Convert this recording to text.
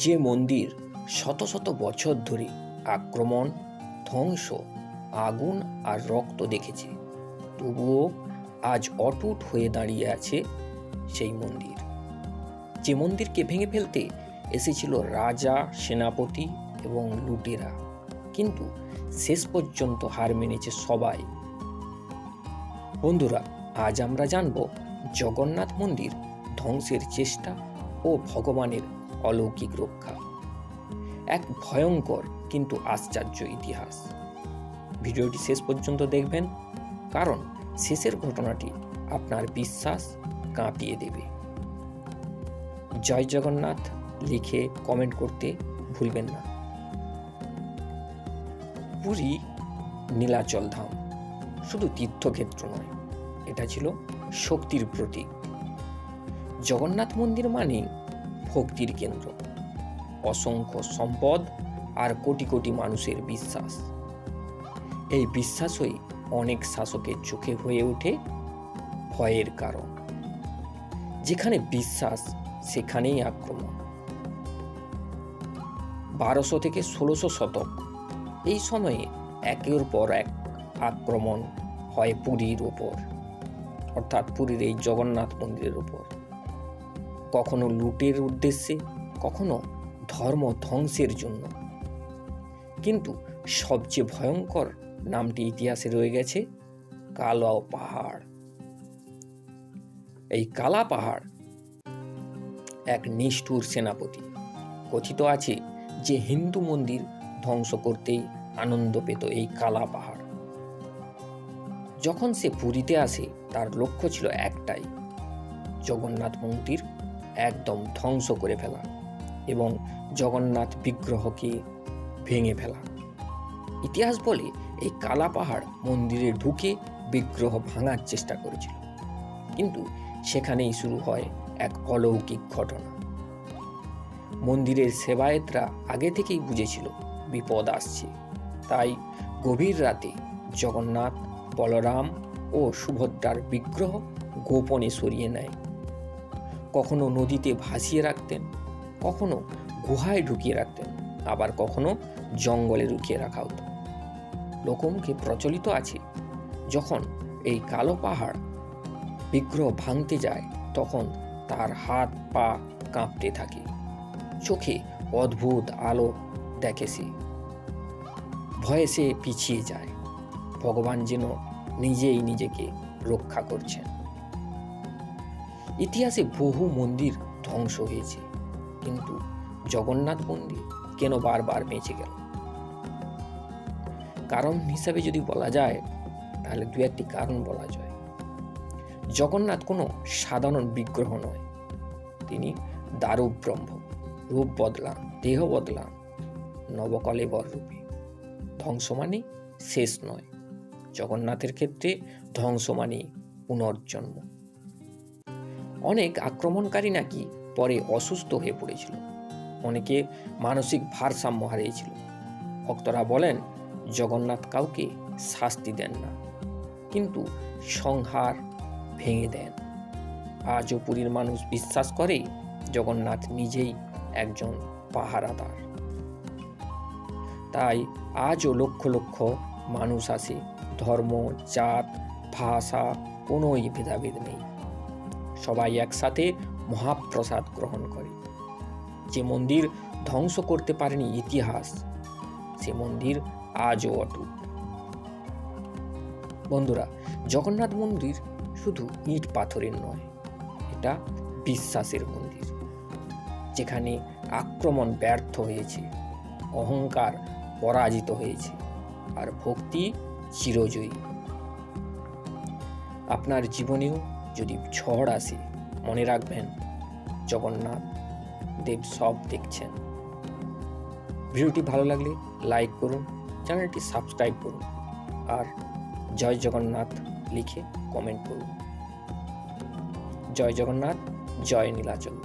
যে মন্দির শত শত বছর ধরে আক্রমণ, ধ্বংস, আগুন আর রক্ত দেখেছে, তবুও আজ অটুট হয়ে দাঁড়িয়ে আছে সেই মন্দির। যে মন্দিরকে ভেঙে ফেলতে এসেছিল রাজা, সেনাপতি এবং লুটেরা, কিন্তু শেষ পর্যন্ত হার মেনেছে সবাই। বন্ধুরা, আজ আমরা জানব জগন্নাথ মন্দির ধ্বংসের চেষ্টা ও ভগবানের অলৌকিক রক্ষা। এক ভয়ঙ্কর কিন্তু আশ্চর্য ইতিহাস। ভিডিওটি শেষ পর্যন্ত দেখবেন, কারণ শেষের ঘটনাটি আপনার বিশ্বাস কাঁপিয়ে দেবে। জয় জগন্নাথ লিখে কমেন্ট করতে ভুলবেন না। পুরী নীলাচল ধাম শুধু তীর্থক্ষেত্র নয়, এটা ছিল শক্তির প্রতীক। জগন্নাথ মন্দির মানে ভক্তির কেন্দ্র, অসংখ্য সম্পদ আর কোটি কোটি মানুষের বিশ্বাস। এই বিশ্বাসই অনেক শাসকের চোখে হয়ে ওঠে ভয়ের কারণ। যেখানে বিশ্বাস, সেখানেই আক্রমণ। 1200 থেকে 1600 শতক, এই সময়ে একের পর এক আক্রমণ হয় পুরীর ওপর, অর্থাৎ পুরীর এই জগন্নাথ মন্দিরের উপর। কখনো লুটের উদ্দেশ্যে, কখনো ধর্ম ধ্বংসের জন্য। কিন্তু সবচেয়ে ভয়ঙ্কর নামটি ইতিহাসে রয়ে গেছে কালা পাহাড়। এই কালা পাহাড় এক নিষ্ঠুর সেনাপতি। কথিত আছে যে হিন্দু মন্দির ধ্বংস করতেই আনন্দ পেত এই কালা পাহাড়। যখন সে পুরীতে আসে, তার লক্ষ্য ছিল একটাই, জগন্নাথ মন্দির একদম ধ্বংস করে ফেলা এবং জগন্নাথ বিগ্রহকে ভেঙে ফেলা। ইতিহাস বলে এই কালা পাহাড় মন্দিরে ঢুকে বিগ্রহ ভাঙার চেষ্টা করেছিল, কিন্তু সেখানেই শুরু হয় এক অলৌকিক ঘটনা। মন্দিরের সেবায়েতরা আগে থেকেই বুঝেছিল বিপদ আসছে, তাই গভীর রাতে জগন্নাথ, বলরাম ও সুভদ্রার বিগ্রহ গোপনে সরিয়ে নেয়। কখনো নদীতে ভাসিয়ে রাখতেন, কখনো গুহায় ঢুকিয়ে রাখতেন, আবার কখনো জঙ্গলে লুকিয়ে রাখা হতো। লোকমুখে প্রচলিত আছে, যখন এই কালো পাহাড় বিগ্রহ ভাঙতে যায়, তখন তার হাত পা কাঁপতে থাকে, চোখে অদ্ভুত আলো দেখে সে। ভয়ে সে পিছিয়ে যায়, ভগবান যেন নিজেই নিজেকে রক্ষা করছেন। ইতিহাসে বহু মন্দির ধ্বংস হয়েছে, কিন্তু জগন্নাথ মন্দির কেন বারবার বেঁচে গেল? কারণ হিসাবে যদি বলা যায়, তাহলে দু একটি কারণ বলা যায়। জগন্নাথ কোনো সাধারণ বিগ্রহ নয়, তিনি দারুব ব্রহ্ম। রূপ বদলান, দেহ বদলান, নবকলেবর রূপে। ধ্বংস মানে শেষ নয়, জগন্নাথের ক্ষেত্রে ধ্বংস মানে পুনর্জন্ম। অনেক আক্রমণকারী নাকি পরে অসুস্থ হয়ে পড়েছিল, অনেকে মানসিক ভারসাম্য হারিয়েছিল। ভক্তরা বলেন, জগন্নাথ কাউকে শাস্তি দেন না, কিন্তু সংহার ভেঙে দেন। আজও পুরীর মানুষ বিশ্বাস করে জগন্নাথ নিজেই একজন পাহারাদার। তাই আজও লক্ষ লক্ষ মানুষ আসে। ধর্ম, জাত, ভাষা, কোনোই ভেদাভেদ নেই। সবাই একসাথে মহাপ্রসাদ গ্রহণ করে। যে মন্দির ধ্বংস করতে পারেনি ইতিহাস, সে মন্দির আজও অটুট। বন্ধুরা, জগন্নাথ মন্দির শুধু ইট পাথরের নয়, এটা বিশ্বাসের মন্দির, যেখানে আক্রমণ ব্যর্থ হয়েছে, অহংকার পরাজিত হয়েছে, আর ভক্তি চিরজয়ী। আপনার জীবনেও যদি ঝড় আসে, মনে রাখবেন জগন্নাথ দেব সব দেখছেন। ভিডিওটি ভালো লাগলে লাইক করুন, চ্যানেলটি সাবস্ক্রাইব করুন, আর জয় জগন্নাথ লিখে কমেন্ট করুন। জয় জগন্নাথ, জয় নীলাচল।